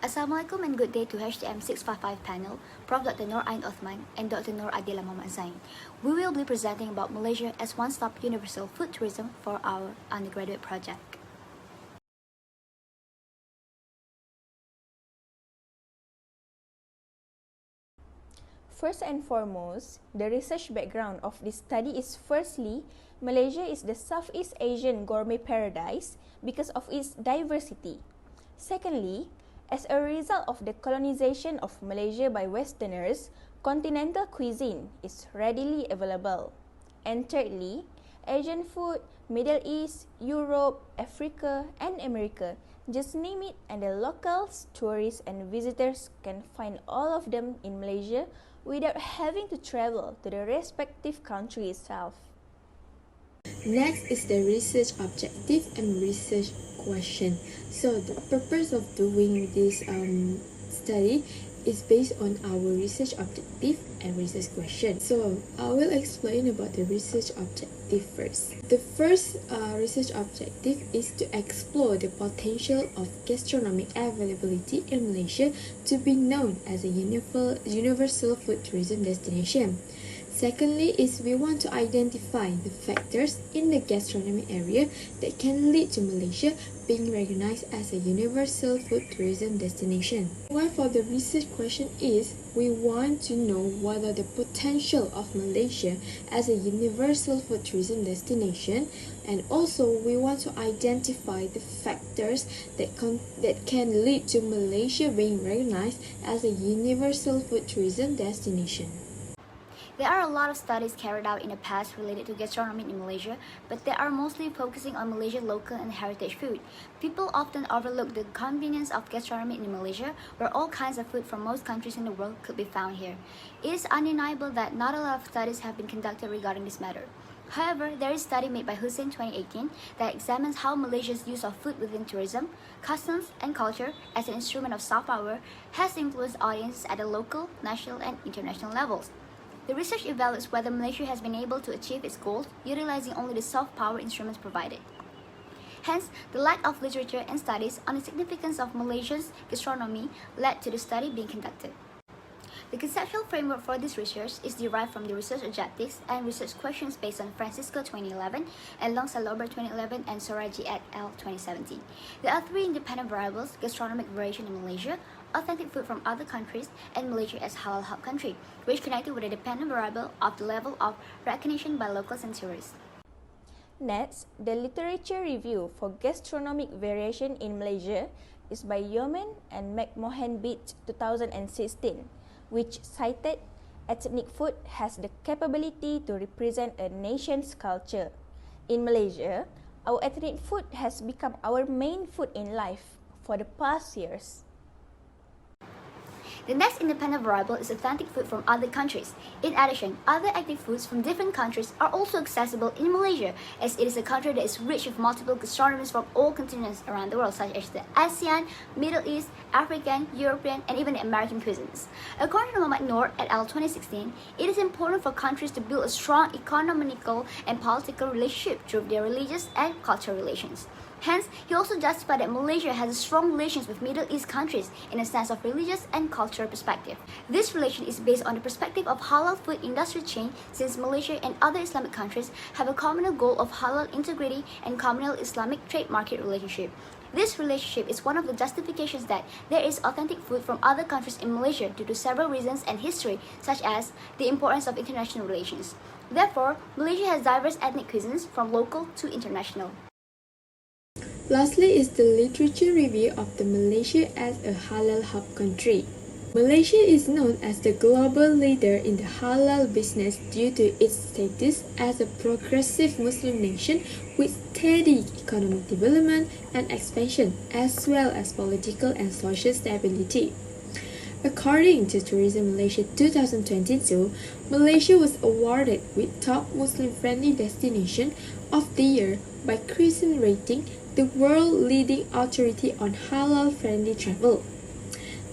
Assalamualaikum and good day to HTM655 panel, Prof. Dr. Noor Ain Othman and Dr. Noor Adila Muhammad Zain. We will be presenting about Malaysia as one-stop universal food tourism for our undergraduate project. First and foremost, the research background of this study is firstly, Malaysia is the Southeast Asian gourmet paradise because of its diversity. Secondly, as a result of the colonization of Malaysia by Westerners, continental cuisine is readily available. And thirdly, Asian food, Middle East, Europe, Africa, and America, just name it, and the locals, tourists, and visitors can find all of them in Malaysia without having to travel to the respective country itself. Next is the research objective and research question. So the purpose of doing this study is based on our research objective and research question. So I will explain about the research objective first. The first research objective is to explore the potential of gastronomic availability in Malaysia to be known as a universal food tourism destination. Secondly is we want to identify the factors in the gastronomic area that can lead to Malaysia being recognized as a universal food tourism destination. While for the research question is, we want to know what are the potential of Malaysia as a universal food tourism destination, and also we want to identify the factors that can lead to Malaysia being recognized as a universal food tourism destination. There are a lot of studies carried out in the past related to gastronomy in Malaysia, but they are mostly focusing on Malaysian local and heritage food. People often overlook the convenience of gastronomy in Malaysia, where all kinds of food from most countries in the world could be found here. It is undeniable that not a lot of studies have been conducted regarding this matter. However, there is a study made by Hussein 2018 that examines how Malaysia's use of food within tourism, customs, and culture as an instrument of soft power has influenced audiences at the local, national, and international levels. The research evaluates whether Malaysia has been able to achieve its goals utilizing only the soft power instruments provided. Hence, the lack of literature and studies on the significance of Malaysia's gastronomy led to the study being conducted. The conceptual framework for this research is derived from the research objectives and research questions based on Francisco 2011 and Long Salober 2011 and Soraji et al. 2017. There are three independent variables: gastronomic variation in Malaysia, authentic food from other countries, and Malaysia as halal hub country, which connected with a dependent variable of the level of recognition by locals and tourists. Next, the literature review for gastronomic variation in Malaysia is by Yeoman and McMahon Beach 2016, which cited ethnic food has the capability to represent a nation's culture. In Malaysia, our ethnic food has become our main food in life for the past years. The next independent variable is authentic food from other countries. In addition, other ethnic foods from different countries are also accessible in Malaysia, as it is a country that is rich with multiple gastronomies from all continents around the world, such as the ASEAN, Middle East, African, European, and even the American cuisines. According to Muhammad Noor et al. 2016, it is important for countries to build a strong economical and political relationship through their religious and cultural relations. Hence, he also justified that Malaysia has strong relations with Middle East countries in a sense of religious and cultural perspective. This relation is based on the perspective of halal food industry chain, since Malaysia and other Islamic countries have a communal goal of halal integrity and communal Islamic trade market relationship. This relationship is one of the justifications that there is authentic food from other countries in Malaysia due to several reasons and history, such as the importance of international relations. Therefore, Malaysia has diverse ethnic cuisines from local to international. Lastly is the literature review of the Malaysia as a halal hub country. Malaysia is known as the global leader in the halal business due to its status as a progressive Muslim nation with steady economic development and expansion, as well as political and social stability. According to Tourism Malaysia 2022, Malaysia was awarded with Top Muslim-Friendly Destination of the Year by Crescent Rating, the world-leading authority on halal-friendly travel.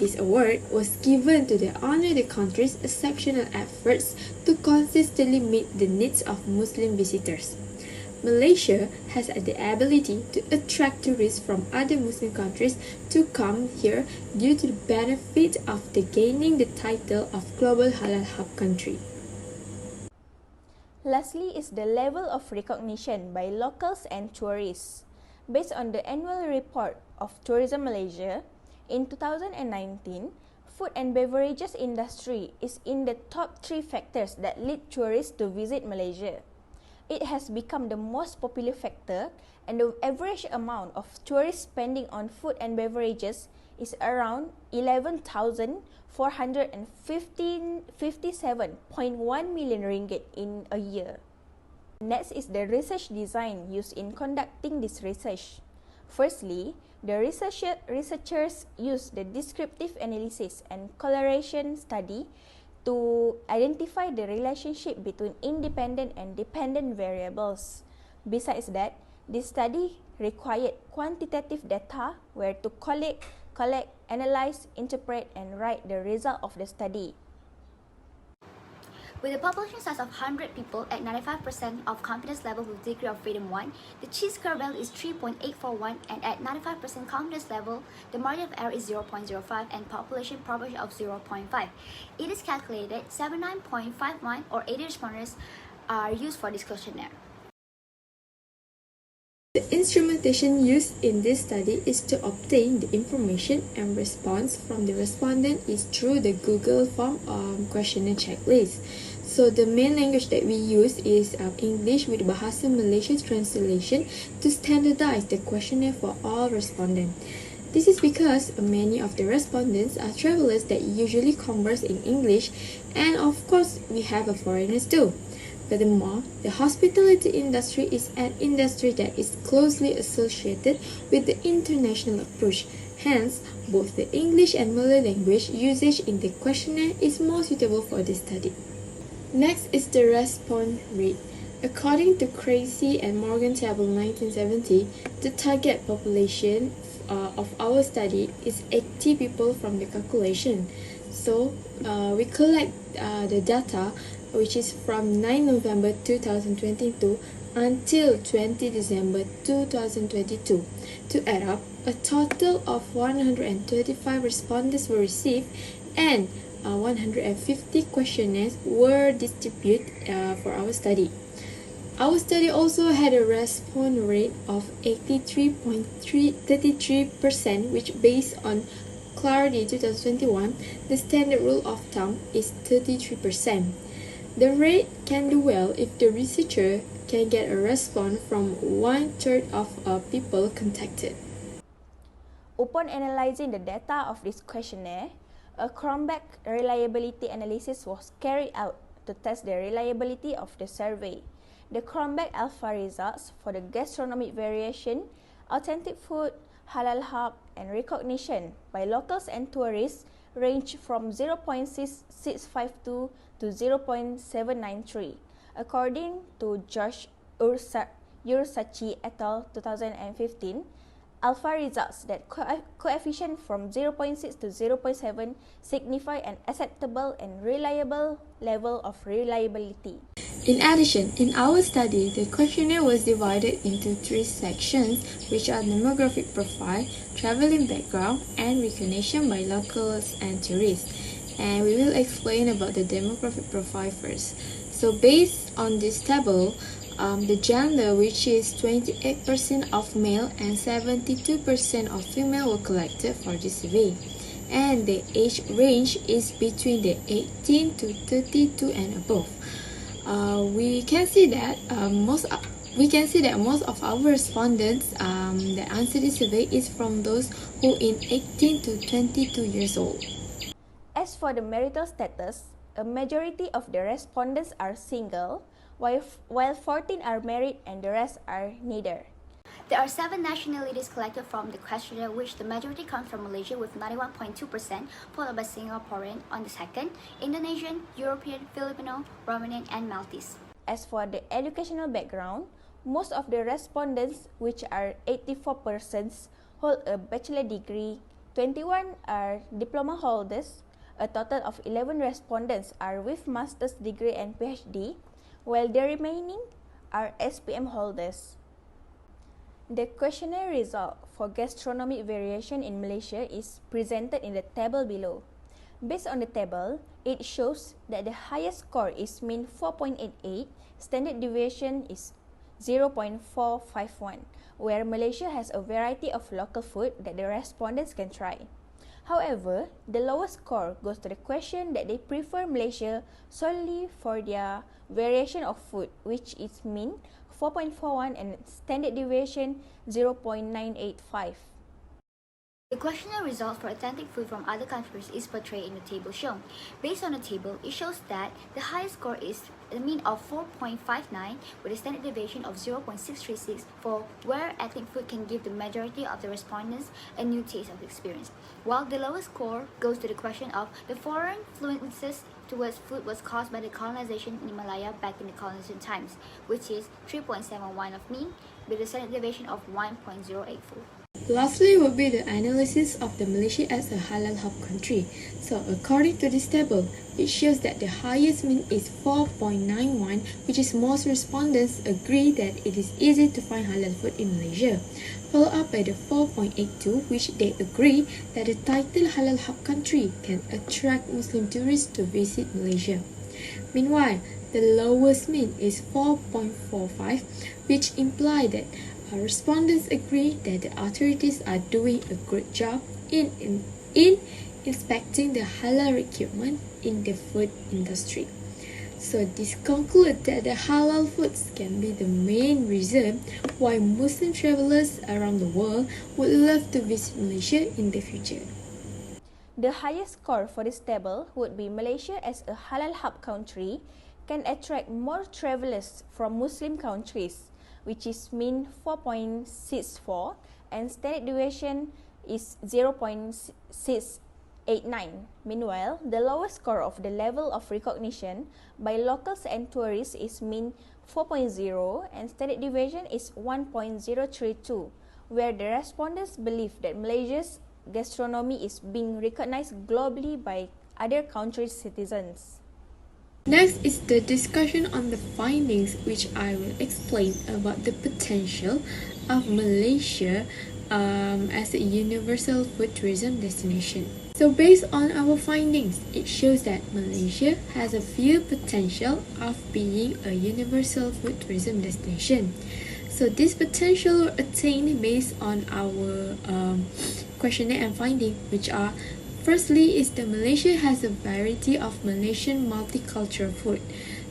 This award was given to honor the country's exceptional efforts to consistently meet the needs of Muslim visitors. Malaysia has the ability to attract tourists from other Muslim countries to come here due to the benefit of gaining the title of Global Halal Hub country. Lastly is the level of recognition by locals and tourists. Based on the annual report of Tourism Malaysia, in 2019, food and beverages industry is in the top 3 factors that lead tourists to visit Malaysia. It has become the most popular factor, and the average amount of tourist spending on food and beverages is around 11,457.1 million ringgit in a year. Next is the research design used in conducting this research. Firstly, the researchers use the descriptive analysis and correlation study to identify the relationship between independent and dependent variables. Besides that, this study required quantitative data where to collect, analyze, interpret, and write the result of the study. With a population size of 100 people at 95% of confidence level with degree of freedom 1, the chi-square value is 3.841, and at 95% confidence level, the margin of error is 0.05 and population proportion of 0.5. It is calculated 79.51 or 80 respondents are used for this questionnaire. The instrumentation used in this study is to obtain the information, and response from the respondent is through the Google form questionnaire checklist. So the main language that we use is English with Bahasa Malaysia translation to standardize the questionnaire for all respondents. This is because many of the respondents are travelers that usually converse in English, and of course we have foreigners too. Furthermore, the hospitality industry is an industry that is closely associated with the international approach. Hence, both the English and Malay language usage in the questionnaire is more suitable for this study. Next is the response rate. According to Crazy and Morgan Table 1970, the target population of our study is 80 people from the calculation. So, we collect the data which is from 9 November 2022 until 20 December 2022. To add up, a total of 135 respondents were received, and 150 questionnaires were distributed for our study. Our study also had a response rate of 83.33%, which based on Clarity 2021, the standard rule of thumb is 33%. The rate can do well if the researcher can get a response from 1/3 of people contacted. Upon analyzing the data of this questionnaire, a Cronbach reliability analysis was carried out to test the reliability of the survey. The Cronbach alpha results for the gastronomic variation, authentic food, halal hub, and recognition by locals and tourists range from 0.652 to 0.793. According to George Ursachi et al. 2015, alpha results that coefficient from 0.6 to 0.7 signify an acceptable and reliable level of reliability. In addition, in our study, the questionnaire was divided into 3 sections, which are demographic profile, traveling background, and recognition by locals and tourists. And we will explain about the demographic profile first. So based on this table, the gender, which is 28% of male and 72% of female, were collected for this survey. And the age range is between the 18 to 32 and above. We can see that most of our respondents that answer this survey is from those who in 18 to 22 years old. As for the marital status, a majority of the respondents are single, while 14 are married and the rest are neither. There are 7 nationalities collected from the questionnaire, which the majority comes from Malaysia with 91.2%, followed by Singaporean on the second, Indonesian, European, Filipino, Romanian, and Maltese. As for the educational background, most of the respondents, which are 84%, hold a bachelor degree, 21 are diploma holders, a total of 11 respondents are with master's degree and PhD, while the remaining are HTM holders. The questionnaire result for gastronomic variation in Malaysia is presented in the table below. Based on the table, it shows that the highest score is mean 4.88, standard deviation is 0.451, where Malaysia has a variety of local food that the respondents can try. However, the lowest score goes to the question that they prefer Malaysia solely for their variation of food, which is mean 4.41 and standard deviation 0.985. The questionnaire results for authentic food from other countries is portrayed in the table shown. Based on the table, it shows that the highest score is a mean of 4.59 with a standard deviation of 0.636 for where ethnic food can give the majority of the respondents a new taste of the experience, while the lowest score goes to the question of the foreign influences towards food was caused by the colonization in Malaya back in the colonization times, which is 3.71 of mean with a standard deviation of 1.084. Lastly would be the analysis of the Malaysia as a halal hub country. So according to this table, it shows that the highest mean is 4.91, which is most respondents agree that it is easy to find halal food in Malaysia, followed up by the 4.82, which they agree that the title halal hub country can attract Muslim tourists to visit Malaysia. Meanwhile, the lowest mean is 4.45, which imply that our respondents agree that the authorities are doing a great job in inspecting the halal equipment in the food industry. So this concludes that the halal foods can be the main reason why Muslim travelers around the world would love to visit Malaysia in the future. The highest score for this table would be Malaysia as a halal hub country can attract more travelers from Muslim countries, which is mean 4.64 and standard deviation is 0.689. Meanwhile, the lowest score of the level of recognition by locals and tourists is mean 4.0 and standard deviation is 1.032, where the respondents believe that Malaysia's gastronomy is being recognized globally by other countries' citizens. Next is the discussion on the findings, which I will explain about the potential of Malaysia as a universal food tourism destination. So based on our findings, it shows that Malaysia has a few potential of being a universal food tourism destination. So this potential were attained based on our questionnaire and finding, which are: firstly, is that Malaysia has a variety of Malaysian multicultural food.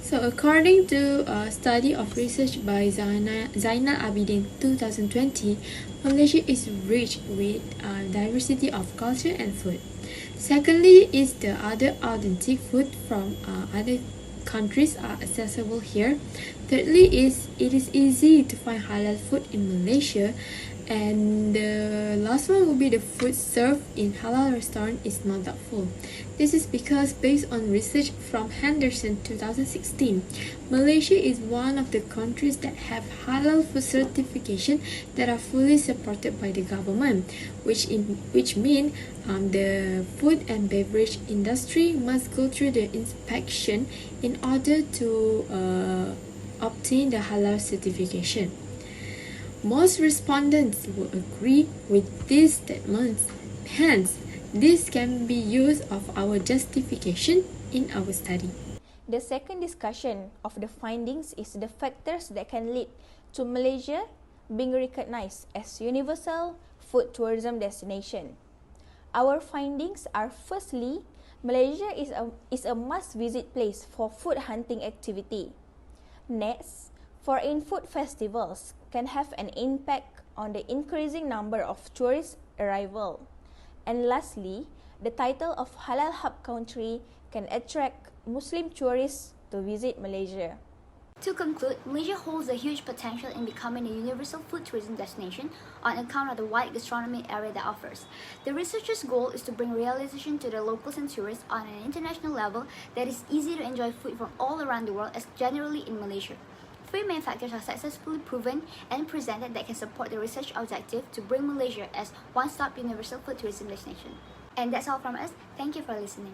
So according to a study of research by Zainal Abidin 2020, Malaysia is rich with diversity of culture and food. Secondly, is the other authentic food from other countries are accessible here. Thirdly, is it is easy to find halal food in Malaysia. And the last one will be the food served in halal restaurant is not that full. This is because based on research from Henderson 2016, Malaysia is one of the countries that have halal food certification that are fully supported by the government, which mean the food and beverage industry must go through the inspection in order to obtain the halal certification. Most respondents will agree with these statements. Hence, this can be used of our justification in our study. The second discussion of the findings is the factors that can lead to Malaysia being recognized as universal food tourism destination. Our findings are: firstly, Malaysia is a must-visit place for food hunting activity. Next, foreign food festivals can have an impact on the increasing number of tourist arrival. And lastly, the title of halal hub country can attract Muslim tourists to visit Malaysia. To conclude, Malaysia holds a huge potential in becoming a universal food tourism destination on account of the wide gastronomic area that offers. The researchers' goal is to bring realization to the locals and tourists on an international level that is easy to enjoy food from all around the world as generally in Malaysia. Three main factors are successfully proven and presented that can support the research objective to bring Malaysia as one-stop universal food tourism destination. And that's all from us. Thank you for listening.